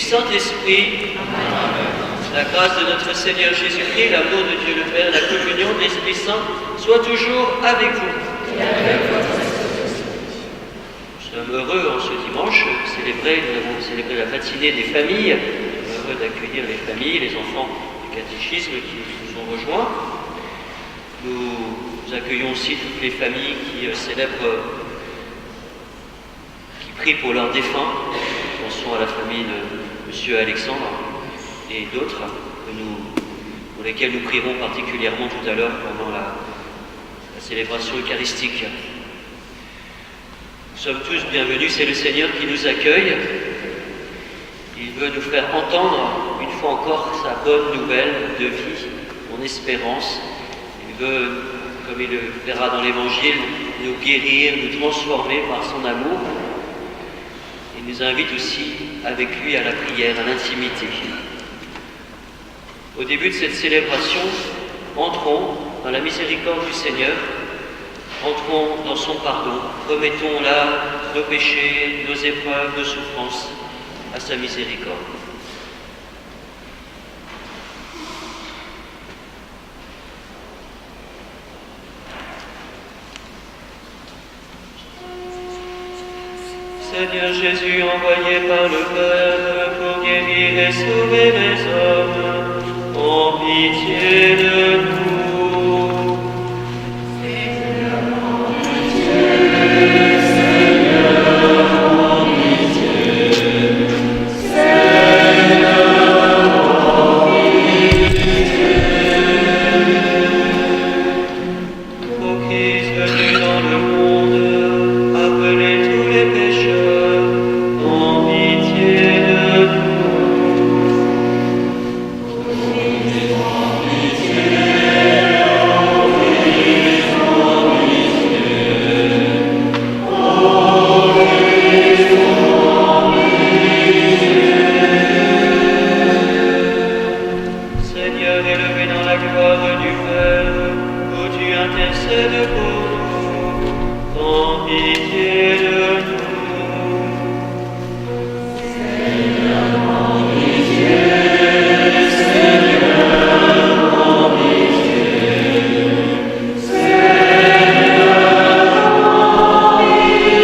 Saint-Esprit. La grâce de notre Seigneur Jésus-Christ, l'amour de Dieu le Père, la communion de l'Esprit Saint soit toujours avec vous. Nous sommes heureux en ce dimanche nous avons célébré la matinée des familles. Nous sommes heureux d'accueillir les familles, les enfants du catéchisme qui nous ont rejoints. Nous accueillons aussi toutes les familles qui prient pour leurs défunts. Pensons à la famille de M. Alexandre et d'autres pour lesquels nous prierons particulièrement tout à l'heure pendant la célébration eucharistique. Nous sommes tous bienvenus, c'est le Seigneur qui nous accueille. Il veut nous faire entendre une fois encore sa bonne nouvelle de vie, en espérance. Il veut, comme il le verra dans l'Évangile, nous guérir, nous transformer par son amour. Il nous invite aussi avec lui à la prière, à l'intimité. Au début de cette célébration, entrons dans la miséricorde du Seigneur, entrons dans son pardon, remettons là nos péchés, nos épreuves, nos souffrances à sa miséricorde. Seigneur Jésus, envoyé par le Père pour guérir et sauver les hommes, en pitié de nous. Seigneur, en pitié, Seigneur, en pitié, Seigneur, en pitié. Ô Christ venu dans le monde, appelez tous les pécheurs, en pitié de nous. Seigneur, élevé dans la gloire du Père, où tu intercèdes pour nous, en pitié de nous. Seigneur, en pitié, Seigneur, en pitié, Seigneur, en pitié.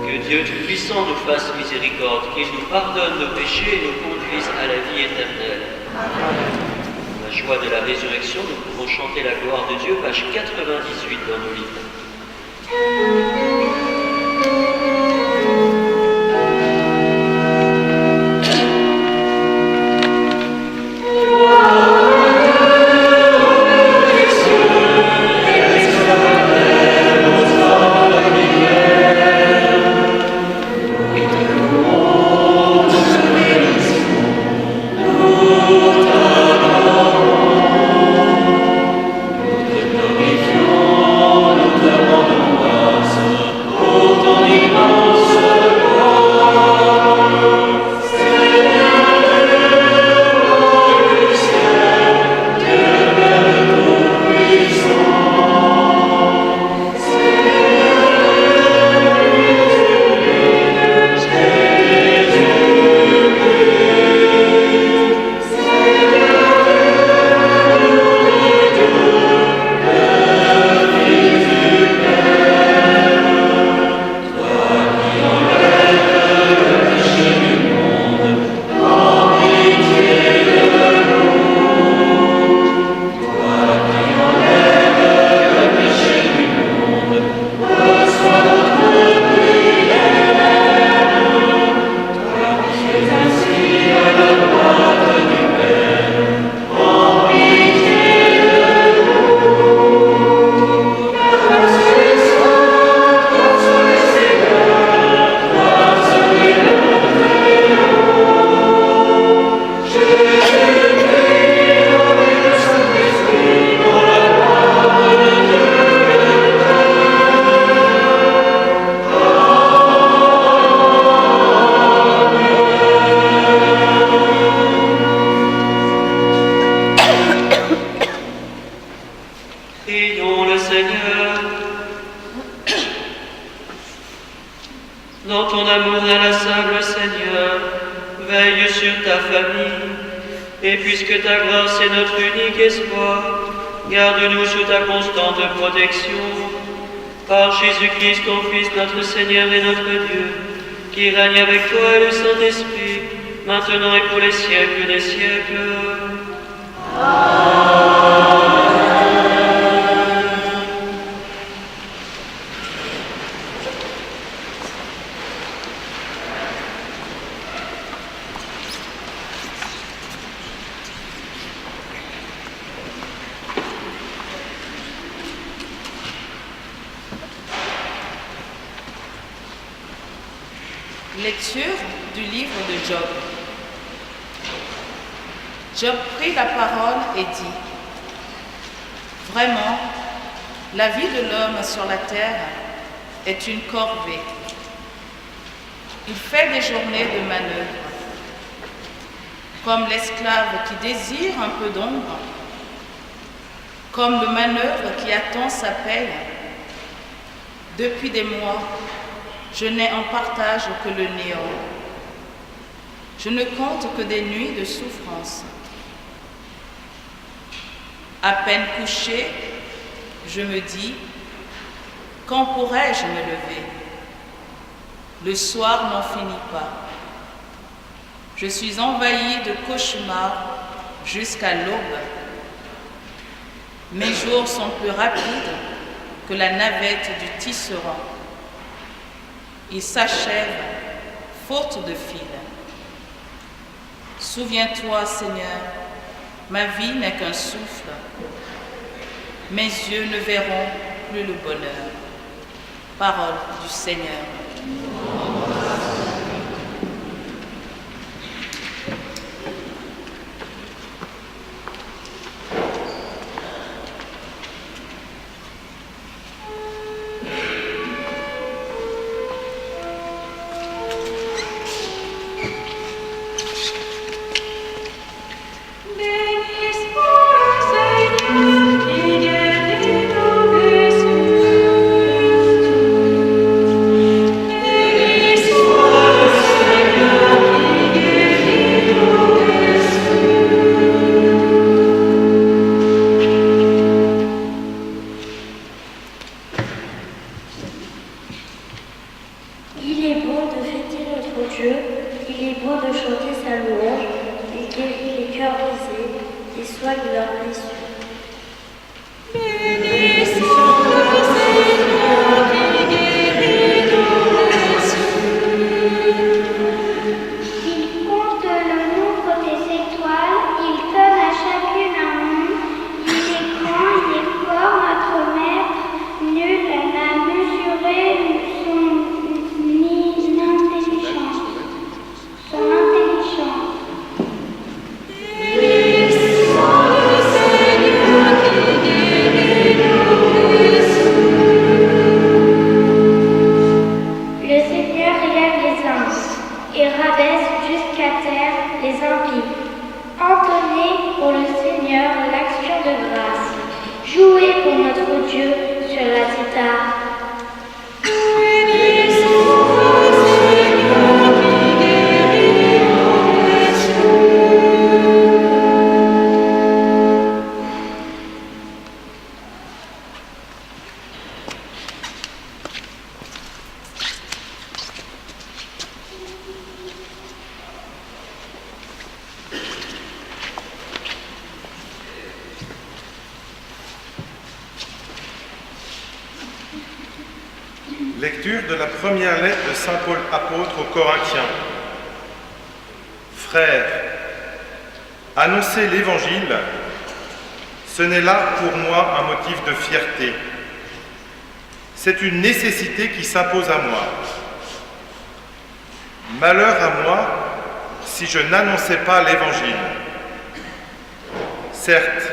Que Dieu Tout-Puissant nous fasse miséricorde, qu'il nous pardonne nos péchés et nous conduise à la vie éternelle. Dans la joie de la résurrection, nous pouvons chanter la gloire de Dieu, page 98 dans nos livres. Nous te rendons grâce. Veille sur ta famille, et puisque ta grâce est notre unique espoir, garde-nous sous ta constante protection. Par Jésus-Christ, ton Fils, notre Seigneur et notre Dieu, qui règne avec toi et le Saint-Esprit, maintenant et pour les siècles des siècles. Lecture du livre de Job. Job prit la parole et dit : Vraiment, la vie de l'homme sur la terre est une corvée. Il fait des journées de manœuvre. Comme l'esclave qui désire un peu d'ombre, comme le manœuvre qui attend sa paye. Depuis des mois, je n'ai en partage que le néant. Je ne compte que des nuits de souffrance. À peine couché, je me dis : quand pourrais-je me lever ? Le soir n'en finit pas. Je suis envahi de cauchemars jusqu'à l'aube. Mes jours sont plus rapides que la navette du tisserand. Ils s'achèvent faute de fil. Souviens-toi, Seigneur, ma vie n'est qu'un souffle. Mes yeux ne verront plus le bonheur. Parole du Seigneur. Lecture de la première lettre de saint Paul apôtre aux Corinthiens. Frères, annoncer l'Évangile, ce n'est là pour moi un motif de fierté. C'est une nécessité qui s'impose à moi. Malheur à moi si je n'annonçais pas l'Évangile. Certes,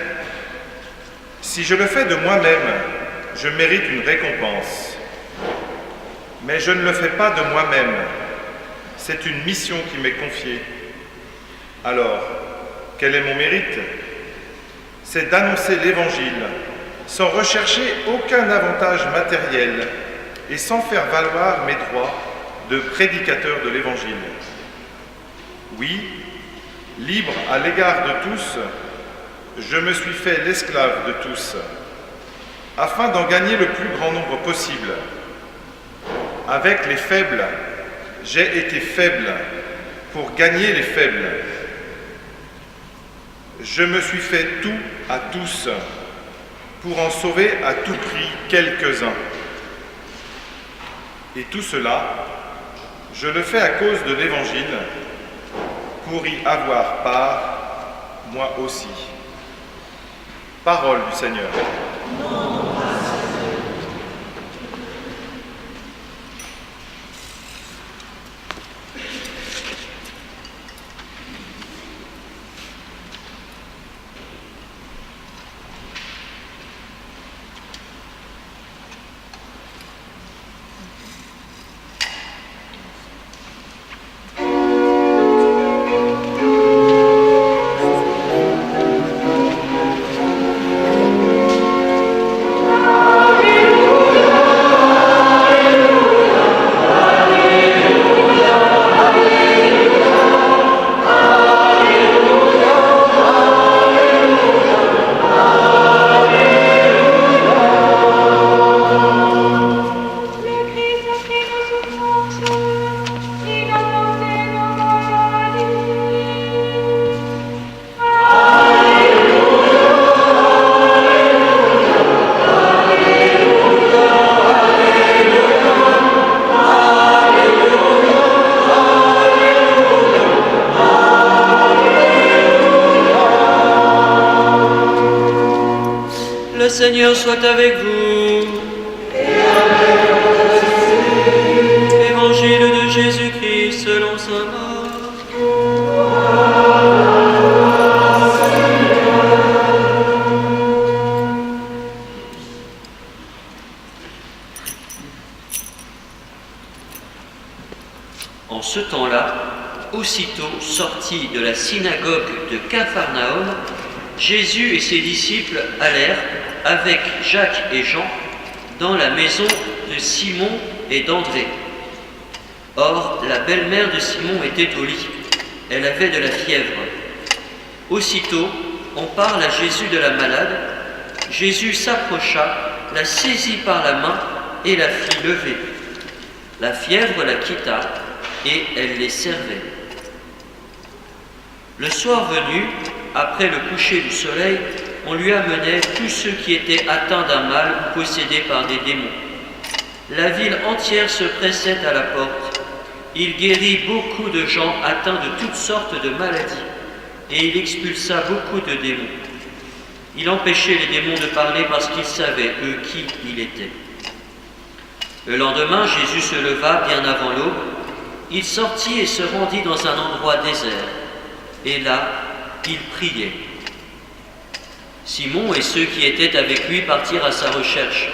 si je le fais de moi-même, je mérite une récompense. Mais je ne le fais pas de moi-même. C'est une mission qui m'est confiée. Alors, quel est mon mérite ? C'est d'annoncer l'Évangile sans rechercher aucun avantage matériel et sans faire valoir mes droits de prédicateur de l'Évangile. Oui, libre à l'égard de tous, je me suis fait l'esclave de tous, afin d'en gagner le plus grand nombre possible. Avec les faibles, j'ai été faible pour gagner les faibles. Je me suis fait tout à tous pour en sauver à tout prix quelques-uns. Et tout cela, je le fais à cause de l'Évangile, pour y avoir part, moi aussi. Parole du Seigneur. Le Seigneur soit avec vous. Et avec votre esprit. Évangile de Jésus-Christ selon sa mort. En ce temps-là, aussitôt sorti de la synagogue de Capharnaüm, Jésus et ses disciples allèrent, avec Jacques et Jean, dans la maison de Simon et d'André. Or, la belle-mère de Simon était au lit. Elle avait de la fièvre. Aussitôt, on parle à Jésus de la malade. Jésus s'approcha, la saisit par la main et la fit lever. La fièvre la quitta et elle les servait. Le soir venu, après le coucher du soleil, on lui amenait tous ceux qui étaient atteints d'un mal ou possédés par des démons. La ville entière se pressait à la porte. Il guérit beaucoup de gens atteints de toutes sortes de maladies, et il expulsa beaucoup de démons. Il empêchait les démons de parler parce qu'ils savaient, eux, qui il était. Le lendemain, Jésus se leva bien avant l'aube. Il sortit et se rendit dans un endroit désert. Et là, il priait. Simon et ceux qui étaient avec lui partirent à sa recherche.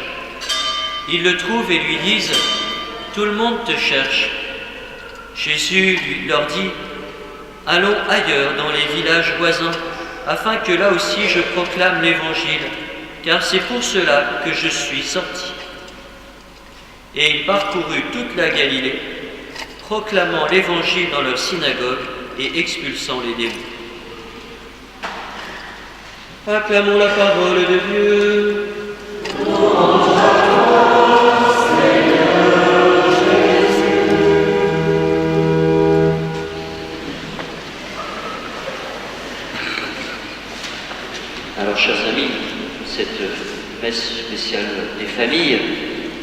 Ils le trouvent et lui disent « Tout le monde te cherche ». Jésus leur dit « Allons ailleurs dans les villages voisins, afin que là aussi je proclame l'Évangile, car c'est pour cela que je suis sorti. » Et il parcourut toute la Galilée, proclamant l'Évangile dans leur synagogue et expulsant les démons. Acclamons la parole de Dieu. Alors, chers amis, cette messe spéciale des familles,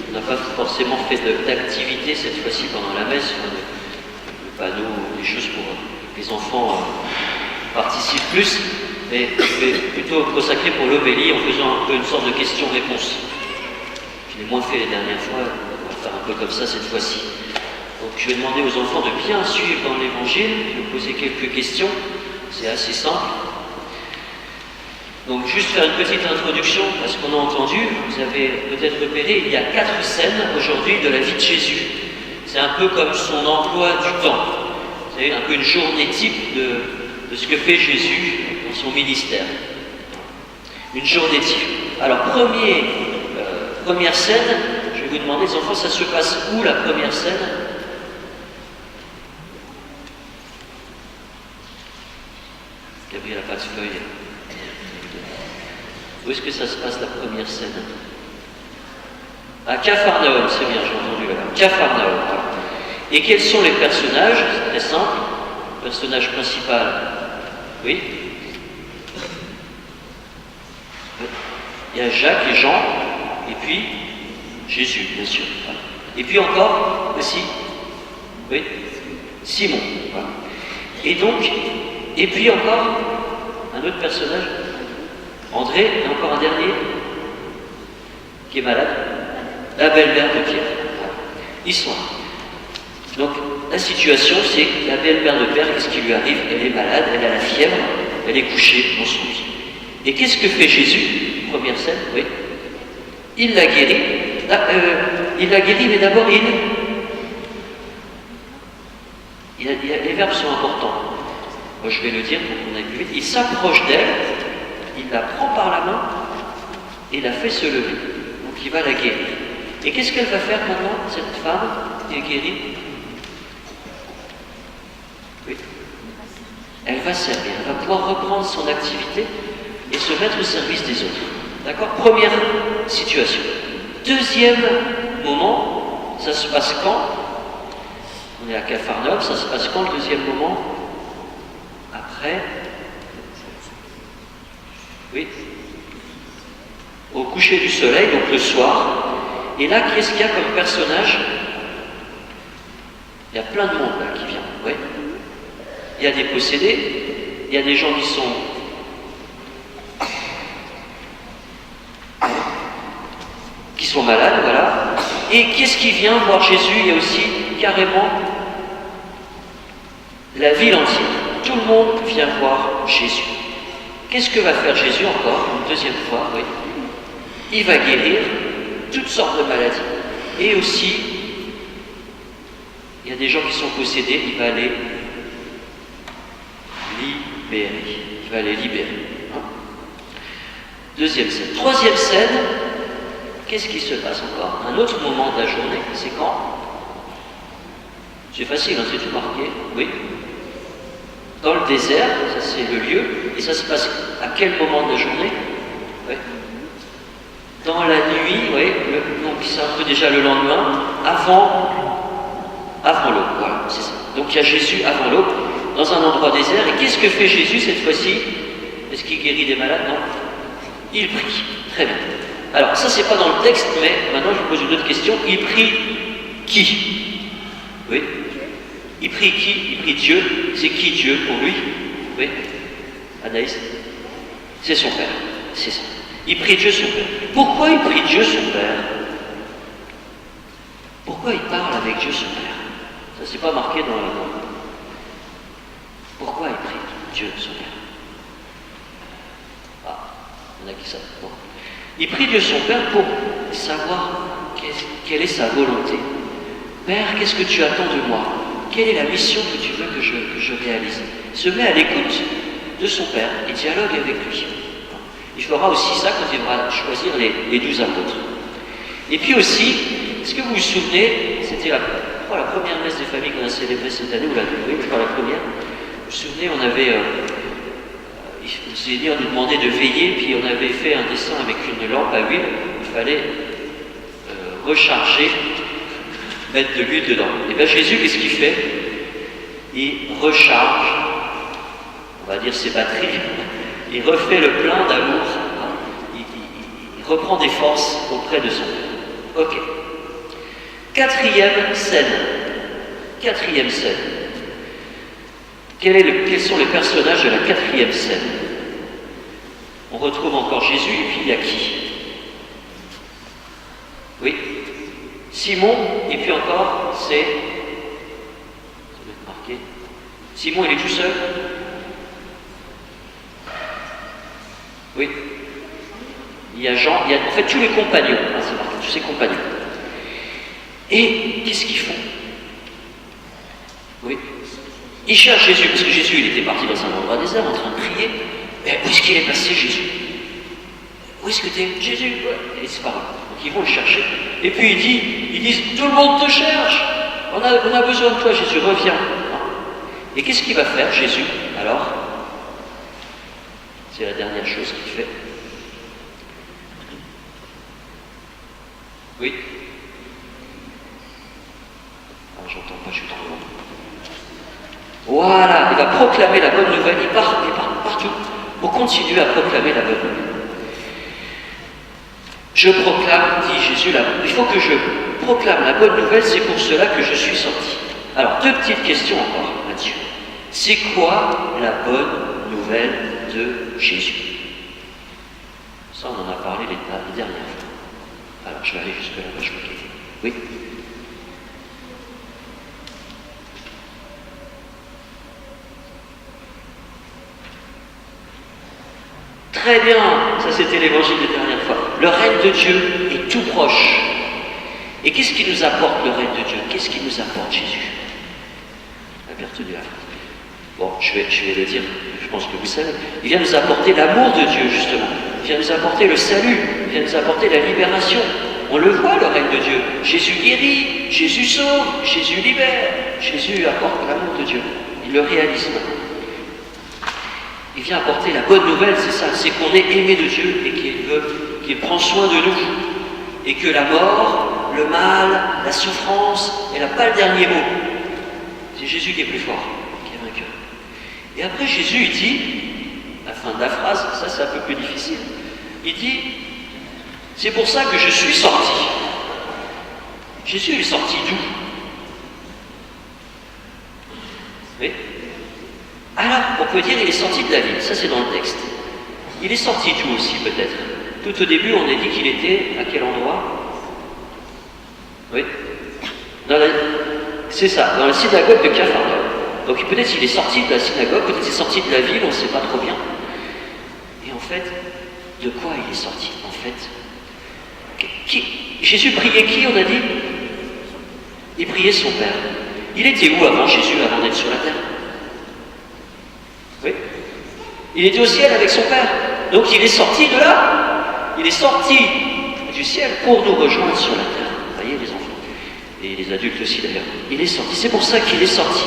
on n'a pas forcément fait d'activité cette fois-ci pendant la messe, le panneau, des choses pour que les enfants participent plus. Mais je vais plutôt consacrer pour l'homélie en faisant un peu une sorte de question-réponse. Je l'ai moins fait les dernières fois, on va faire un peu comme ça cette fois-ci. Donc je vais demander aux enfants de bien suivre dans l'Évangile, de poser quelques questions, c'est assez simple. Donc juste faire une petite introduction à ce qu'on a entendu. Vous avez peut-être repéré, il y a 4 scènes aujourd'hui de la vie de Jésus. C'est un peu comme son emploi du temps. C'est un peu une journée type de ce que fait Jésus dans son ministère. Une journée type. Alors, première scène, je vais vous demander, les enfants, ça se passe où la première scène? Gabriel n'a pas de feuille. Où est-ce que ça se passe la première scène? À Capharnaüm, c'est bien, j'ai entendu là. Capharnaüm. Et quels sont les personnages? C'est très simple. Le personnage principal, oui. Il y a Jacques et Jean, et puis Jésus, bien sûr. Et puis encore aussi, oui, Simon. Voilà. Et donc, et puis encore un autre personnage, André, et encore un dernier, qui est malade, la belle-mère de Pierre. Voilà. Ils sont là. Donc, la situation, c'est que la belle-mère de Pierre, qu'est-ce qui lui arrive? Elle est malade, elle a la fièvre, elle est couchée dans son lit. Et qu'est-ce que fait Jésus? Première scène, oui. Il la guérit. Il la guérit, mais d'abord, les verbes sont importants. Moi, je vais le dire pour qu'on aille plus vite. Il s'approche d'elle, il la prend par la main et la fait se lever. Donc, il va la guérir. Et qu'est-ce qu'elle va faire maintenant, cette femme qui est guérie? Oui. Elle va servir, elle va pouvoir reprendre son activité et se mettre au service des autres. D'accord? Première situation. Deuxième moment, ça se passe quand? On est à Capharnaüm, ça se passe quand le deuxième moment? Après? Oui. Au coucher du soleil, donc le soir. Et là, qu'est-ce qu'il y a comme personnage? Il y a plein de monde là qui vient. Oui. Il y a des possédés, il y a des gens qui sont malades, voilà. Et qu'est-ce qui vient voir Jésus? Il y a aussi carrément la ville entière. Tout le monde vient voir Jésus. Qu'est-ce que va faire Jésus encore, une deuxième fois? Oui. Il va guérir toutes sortes de maladies. Et aussi, il y a des gens qui sont possédés, il va les libérer. Il va les libérer. Deuxième scène. Troisième scène, qu'est-ce qui se passe encore? Un autre moment de la journée, c'est quand? C'est facile, hein, c'est tout marqué. Oui. Dans le désert, ça c'est le lieu, et ça se passe à quel moment de la journée? Oui. Dans la nuit, oui, donc c'est un peu déjà le lendemain, avant l'aube, voilà, c'est ça. Donc il y a Jésus avant l'aube, dans un endroit désert, et qu'est-ce que fait Jésus cette fois-ci? Est-ce qu'il guérit des malades? Non. Il prie. Très bien. Alors, ça c'est pas dans le texte, mais maintenant je vous pose une autre question. Il prie qui? Oui. Il prie qui? Il prie Dieu. C'est qui Dieu pour lui? Oui. Anaïs? C'est son Père. C'est ça. Il prie Dieu son Père. Pourquoi il prie Dieu son Père? Pourquoi il parle avec Dieu son Père? Ça c'est pas marqué dans la loi. Pourquoi il prie Dieu son Père? Ah, il y en a qui savent. Non. Il prie Dieu son Père pour savoir quelle est sa volonté. Père, qu'est-ce que tu attends de moi? Quelle est la mission que tu veux que je réalise? Il se met à l'écoute de son Père et dialogue avec lui. Il fera aussi ça quand il va choisir les 12 apôtres. Et puis aussi, est-ce que vous vous souvenez, c'était la première messe des familles qu'on a célébrée cette année, ou la deuxième, je crois la première. Vous vous souvenez, on avait... le Seigneur nous demandait de veiller, puis on avait fait un dessin avec une lampe à huile. Il fallait recharger, mettre de l'huile dedans. Et bien Jésus, qu'est-ce qu'il fait? Il recharge, on va dire ses batteries, il refait le plein d'amour, il reprend des forces auprès de son Père. Ok. Quatrième scène. Quels sont les personnages de la quatrième scène? On retrouve encore Jésus, et puis il y a qui? Oui. Simon, et puis encore, c'est... Ça doit être marqué. Simon, il est tout seul? Oui. Il y a Jean, il y a en fait tous les compagnons, hein, c'est marqué, tous ses compagnons. Et qu'est-ce qu'ils font? Oui. Ils cherchent Jésus, parce que Jésus, il était parti dans un endroit désert en train de prier. Mais où est-ce qu'il est passé, Jésus? Où est-ce que tu es? Jésus, il est disparu. Donc ils vont le chercher. Et puis ils disent, tout le monde te cherche. On a besoin de toi, Jésus, reviens. Et qu'est-ce qu'il va faire, Jésus, alors? C'est la dernière chose qu'il fait. Oui. Ah, j'entends pas, je suis trop loin. Voilà, il va proclamer la bonne nouvelle, il part partout pour continuer à proclamer la bonne nouvelle. Je proclame, dit Jésus, il faut que je proclame la bonne nouvelle, c'est pour cela que je suis sorti. Alors, deux petites questions encore, Mathieu. C'est quoi la bonne nouvelle de Jésus? Ça, on en a parlé les dernières fois. Alors, je vais aller jusque là-bas, je crois qu'il est. Oui. Très bien, ça c'était l'évangile des dernières fois. Le règne de Dieu est tout proche. Et qu'est-ce qui nous apporte le règne de Dieu? Qu'est-ce qui nous apporte Jésus? La vertu de la phrase. Bon, je vais le dire, je pense que vous savez. Il vient nous apporter l'amour de Dieu, justement. Il vient nous apporter le salut. Il vient nous apporter la libération. On le voit, le règne de Dieu. Jésus guérit, Jésus sauve, Jésus libère. Jésus apporte l'amour de Dieu. Il le réalise maintenant. Il vient apporter la bonne nouvelle, c'est ça, c'est qu'on est aimé de Dieu et qu'il prend soin de nous. Et que la mort, le mal, la souffrance, elle n'a pas le dernier mot. C'est Jésus qui est plus fort, qui est vainqueur. Et après Jésus, il dit, à la fin de la phrase, ça c'est un peu plus difficile, il dit, c'est pour ça que je suis sorti. Jésus est sorti d'où? Oui. Alors, on peut dire qu'il est sorti de la ville, ça c'est dans le texte. Il est sorti d'où aussi peut-être? Tout au début, on a dit qu'il était à quel endroit? Oui. C'est ça, dans la synagogue de Capharnaüm. Donc peut-être il est sorti de la synagogue, peut-être il est sorti de la ville, on ne sait pas trop bien. Et en fait, de quoi il est sorti? En fait, Jésus priait qui, on a dit? Il priait son Père. Il était où avant Jésus, avant d'être sur la terre? Oui. Il était au ciel avec son Père. Donc il est sorti de là. Il est sorti du ciel pour nous rejoindre sur la terre. Vous voyez les enfants. Et les adultes aussi d'ailleurs. Il est sorti. C'est pour ça qu'il est sorti.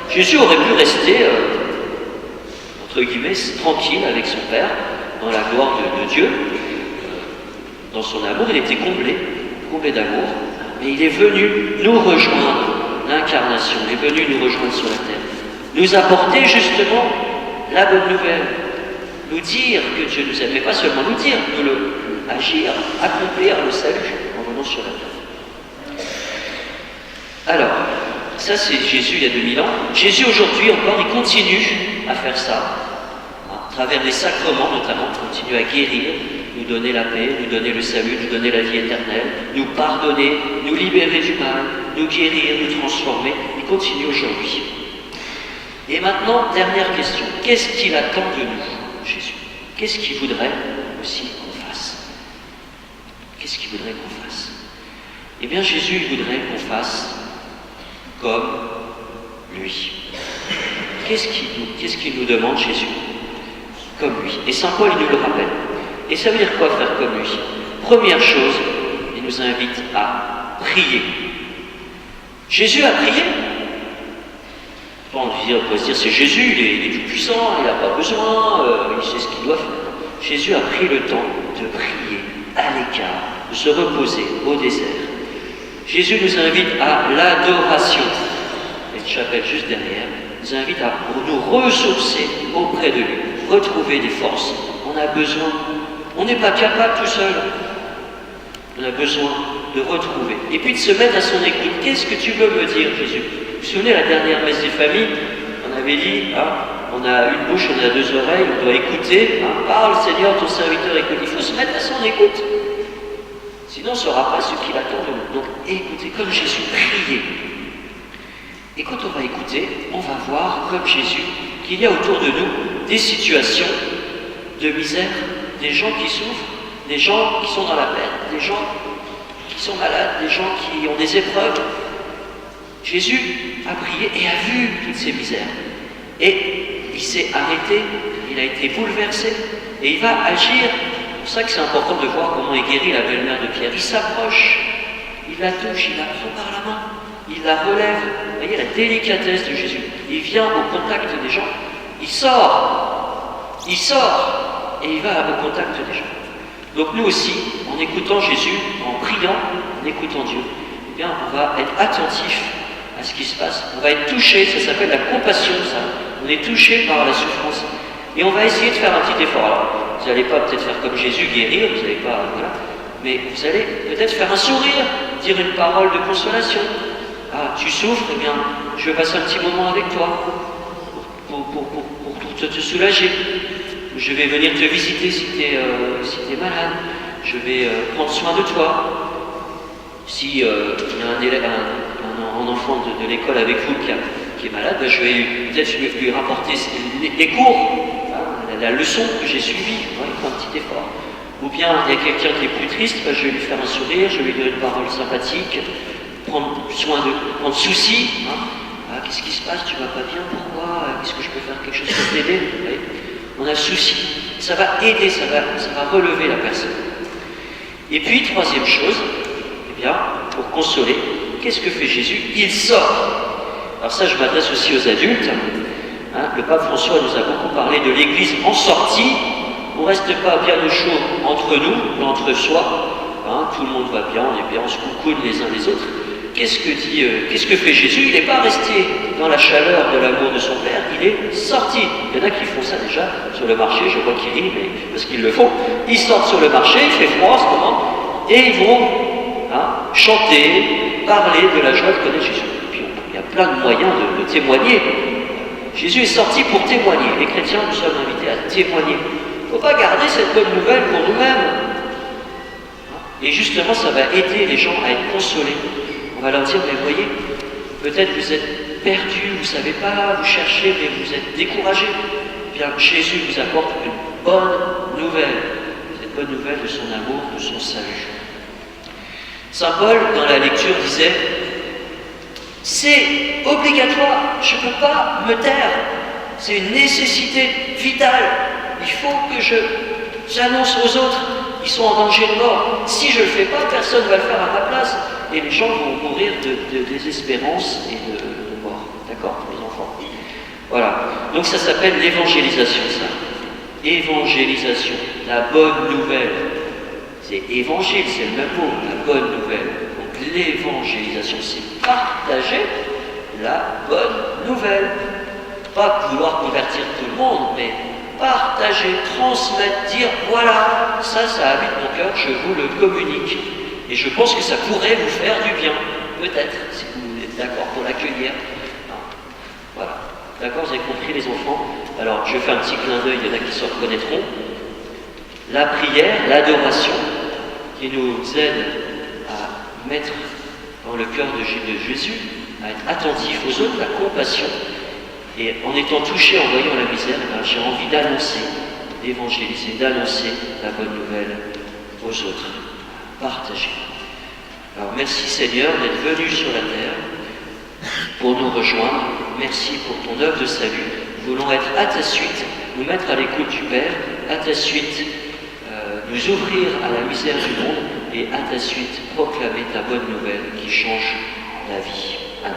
Jésus aurait pu rester, entre guillemets, tranquille avec son Père, dans la gloire de Dieu. Dans son amour, il était comblé d'amour. Mais il est venu nous rejoindre. L'incarnation est venue nous rejoindre sur la terre. Nous apporter justement la bonne nouvelle, nous dire que Dieu nous aime, mais pas seulement nous dire, nous le agir, accomplir le salut en venant sur la terre. Alors, ça c'est Jésus il y a 2000 ans. Jésus aujourd'hui encore, il continue à faire ça, à travers les sacrements notamment, il continue à guérir, nous donner la paix, nous donner le salut, nous donner la vie éternelle, nous pardonner, nous libérer du mal, nous guérir, nous transformer. Il continue aujourd'hui. Et maintenant, dernière question. Qu'est-ce qu'il attend de nous, Jésus? Qu'est-ce qu'il voudrait aussi qu'on fasse? Qu'est-ce qu'il voudrait qu'on fasse? Eh bien, Jésus, il voudrait qu'on fasse comme lui. Qu'est-ce qu'il nous demande, Jésus? Comme lui. Et Saint Paul, il nous le rappelle. Et ça veut dire quoi, faire comme lui? Première chose, il nous invite à prier. Jésus a prié. On peut se dire, c'est Jésus, il est tout puissant, il n'a pas besoin, il sait ce qu'il doit faire. Jésus a pris le temps de prier à l'écart, de se reposer au désert. Jésus nous invite à l'adoration. Et une chapelle juste derrière nous invite à nous ressourcer auprès de lui, retrouver des forces. On a besoin, on n'est pas capable tout seul. On a besoin de retrouver. Et puis de se mettre à son écoute. Qu'est-ce que tu veux me dire, Jésus? Vous vous souvenez, la dernière messe des familles, on avait dit, on a une bouche, on a deux oreilles, on doit écouter. Parle, Seigneur, ton serviteur écoute. Il faut se mettre à son écoute. Sinon, on ne saura pas ce qu'il attend de nous. Donc, écoutez, comme Jésus, priez. Et quand on va écouter, on va voir, comme Jésus, qu'il y a autour de nous des situations de misère, des gens qui souffrent, des gens qui sont dans la peine, des gens qui sont malades, des gens qui ont des épreuves. Jésus a prié et a vu toutes ces misères. Et il s'est arrêté, il a été bouleversé, et il va agir. C'est pour ça que c'est important de voir comment est guérie la belle-mère de Pierre. Il s'approche, il la touche, il la prend par la main, il la relève. Vous voyez la délicatesse de Jésus. Il vient au contact des gens, il sort il sort et il va au contact des gens. Donc nous aussi, en écoutant Jésus, en priant, en écoutant Dieu, eh bien, on va être attentif à ce qui se passe. On va être touché, ça s'appelle la compassion, ça. On est touché par la souffrance. Et on va essayer de faire un petit effort. Alors, vous n'allez pas peut-être faire comme Jésus, guérir, vous n'allez pas, voilà. Mais vous allez peut-être faire un sourire, dire une parole de consolation. Ah, tu souffres, eh bien, je vais passer un petit moment avec toi pour te soulager. Je vais venir te visiter si tu es malade. Je vais prendre soin de toi. Si il y a un enfant de l'école avec vous qui est malade, ben, je vais peut-être lui rapporter les cours, la leçon que j'ai suivie. Ouais, il faut un petit effort. Ou bien il y a quelqu'un qui est plus triste, ben, je vais lui faire un sourire, je vais lui dire une parole sympathique, prendre souci. Ah, qu'est-ce qui se passe? Tu vas pas bien? Pourquoi? Est-ce que je peux faire quelque chose pour t'aider? Ouais. On a le souci. Ça va aider, ça va relever la personne. Et puis, troisième chose, eh bien, pour consoler, qu'est-ce que fait Jésus? Il sort. Alors ça, je m'adresse aussi aux adultes. Le pape François nous a beaucoup parlé de l'Église en sortie. On ne reste pas bien au chaud entre nous, entre soi. Tout le monde va bien, on est bien, on se coucoune les uns les autres. Qu'est-ce que fait Jésus? Il n'est pas resté dans la chaleur de l'amour de son Père, il est sorti. Il y en a qui font ça déjà sur le marché, je vois qu'ils rient, mais parce qu'ils le font. Ils sortent sur le marché, il fait froid en ce moment, et ils vont chanter, parler de la joie de connaître Jésus. Et puis il y a plein de moyens de témoigner. Jésus est sorti pour témoigner. Les chrétiens, nous sommes invités à témoigner. Il ne faut pas garder cette bonne nouvelle pour nous-mêmes. Et justement, ça va aider les gens à être consolés. On va leur dire, mais voyez, peut-être vous êtes perdus, vous ne savez pas, vous cherchez, mais vous êtes découragés. Eh bien, Jésus vous apporte une bonne nouvelle. Cette bonne nouvelle de son amour, de son salut. Saint Paul, dans la lecture, disait, c'est obligatoire, je ne peux pas me taire. C'est une nécessité vitale. Il faut que j'annonce aux autres, ils sont en danger de mort. Si je ne le fais pas, personne ne va le faire à ma place. Et les gens vont mourir de désespérance et de mort. D'accord, les enfants? Voilà. Donc ça s'appelle l'évangélisation, ça. Évangélisation, la bonne nouvelle. C'est évangile, c'est le même mot, la bonne nouvelle. Donc l'évangélisation, c'est partager la bonne nouvelle. Pas vouloir convertir tout le monde, mais partager, transmettre, dire voilà, ça habite mon cœur, je vous le communique. Et je pense que ça pourrait vous faire du bien, peut-être, si vous êtes d'accord pour l'accueillir. Voilà. D'accord, vous avez compris les enfants? Alors, je fais un petit clin d'œil, il y en a qui se reconnaîtront. La prière, l'adoration, qui nous aide à mettre dans le cœur de Jésus, à être attentif aux autres, la compassion. Et en étant touché, en voyant la misère, j'ai envie d'annoncer, d'évangéliser, d'annoncer la bonne nouvelle aux autres. Partager. Alors merci Seigneur d'être venu sur la terre pour nous rejoindre. Merci pour ton œuvre de salut. Nous voulons être à ta suite, nous mettre à l'écoute du Père, à ta suite nous ouvrir à la misère du monde et à ta suite proclamer ta bonne nouvelle qui change la vie. Amen.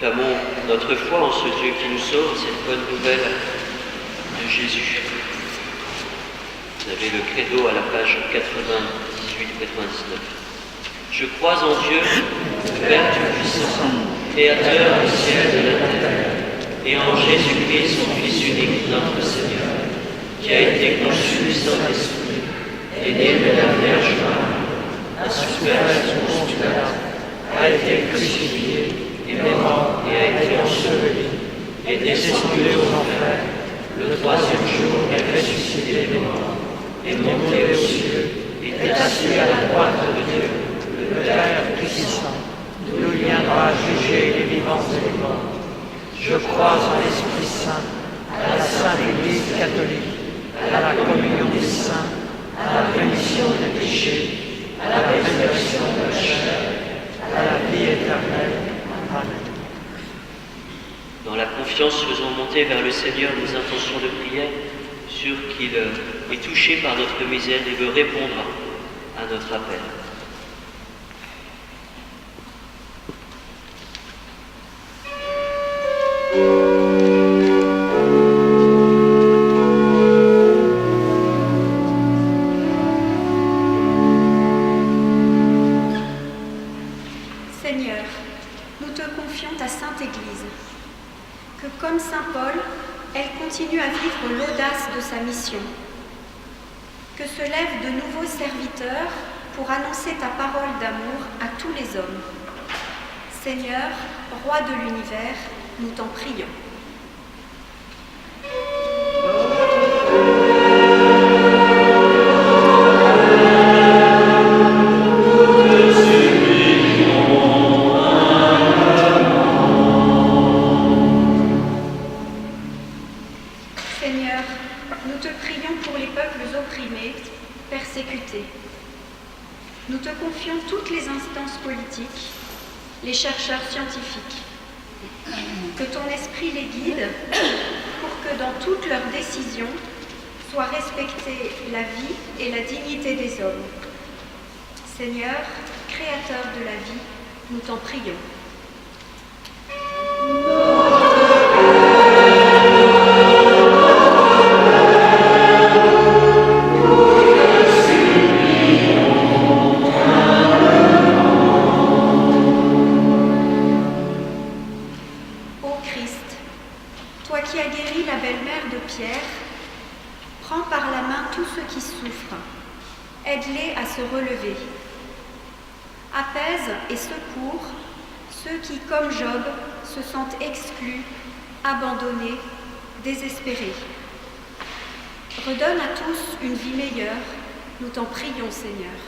Proclamons notre foi en ce Dieu qui nous sauve, cette bonne nouvelle de Jésus. Vous avez le credo à la page 98. celui du 99. Je crois en Dieu, le Père Tout-Puissant, Créateur du ciel et de la terre, et en Jésus-Christ, son Fils unique, notre Seigneur, qui a été conçu du Saint-Esprit, est né de la Vierge Marie, a souffert sous Ponce Pilate, a été crucifié, est mort et a été enseveli, est descendu aux enfers, le troisième jour est ressuscité des morts, est monté aux cieux, est assis à la droite de Dieu, le Père Tout-Puissant, d'où il viendra juger les vivants et les morts. Je crois en l'Esprit Saint, à la Sainte Église catholique, à la communion des saints, à la rémission des péchés, à la résurrection de la chair, à la vie éternelle. Amen. Dans la confiance, faisons monter vers le Seigneur nos intentions de prière, sûr qu'il est touché par notre misère et veut répondre à notre appel. Seigneur, nous te confions ta Sainte Église, que comme Saint Paul, elle continue à vivre l'audace de sa mission, que se lèvent de nouveaux serviteurs pour annoncer ta parole d'amour à tous les hommes. Seigneur, Roi de l'univers, nous t'en prions. Seigneur, nous te prions pour les peuples opprimés, persécutés. Nous te confions toutes les instances politiques, les chercheurs scientifiques. Que ton esprit les guide pour que dans toutes leurs décisions soit respectée la vie et la dignité des hommes. Seigneur, Créateur de la vie, nous t'en prions. Prends par la main tous ceux qui souffrent, aide-les à se relever. Apaise et secours ceux qui, comme Job, se sentent exclus, abandonnés, désespérés. Redonne à tous une vie meilleure, nous t'en prions, Seigneur.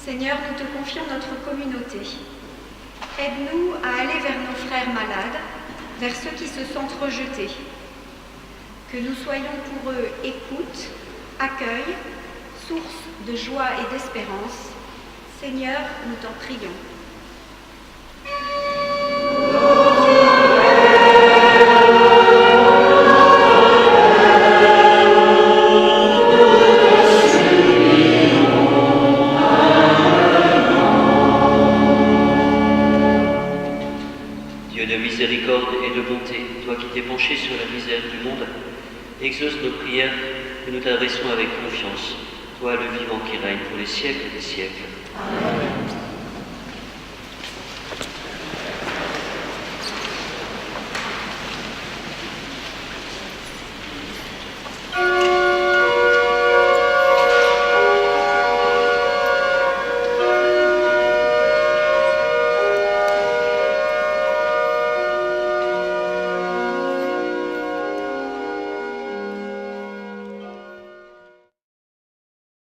Seigneur, nous te confions notre communauté. Aide-nous à aller vers nos frères malades, vers ceux qui se sentent rejetés. Que nous soyons pour eux écoute, accueil, source de joie et d'espérance. Seigneur, nous t'en prions. Dieu de miséricorde et de bonté, toi qui t'es penché sur la misère du monde, exauce nos prières que nous t'adressons avec confiance, toi le vivant qui règne pour les siècles des siècles. Amen.